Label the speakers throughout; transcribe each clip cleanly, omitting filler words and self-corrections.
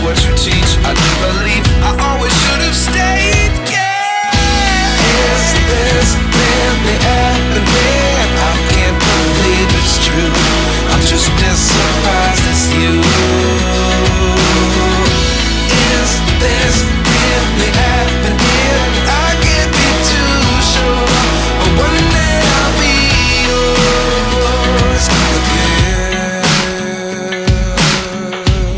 Speaker 1: what you teach. I do believe I always should have stayed. Yeah. Is this really happening? I can't believe it's true. I'm just as surprised as you. Is this really happening? I can't be too sure, but one day I'll be yours again.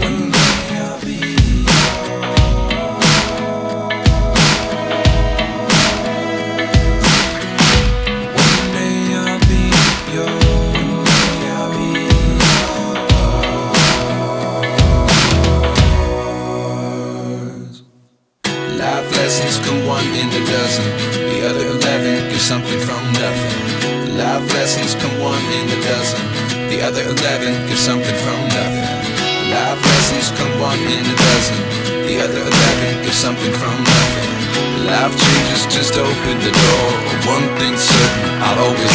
Speaker 1: One day I'll be yours. One day I'll be yours. One day I'll be yours. Life lessons come one in a dozen. The other 11 get something from nothing. Life lessons come one in a dozen. The other 11 get something from nothing. Life lessons come one in a dozen. The other 11 get something from nothing. Life changes just open the door. One thing's certain, I'll always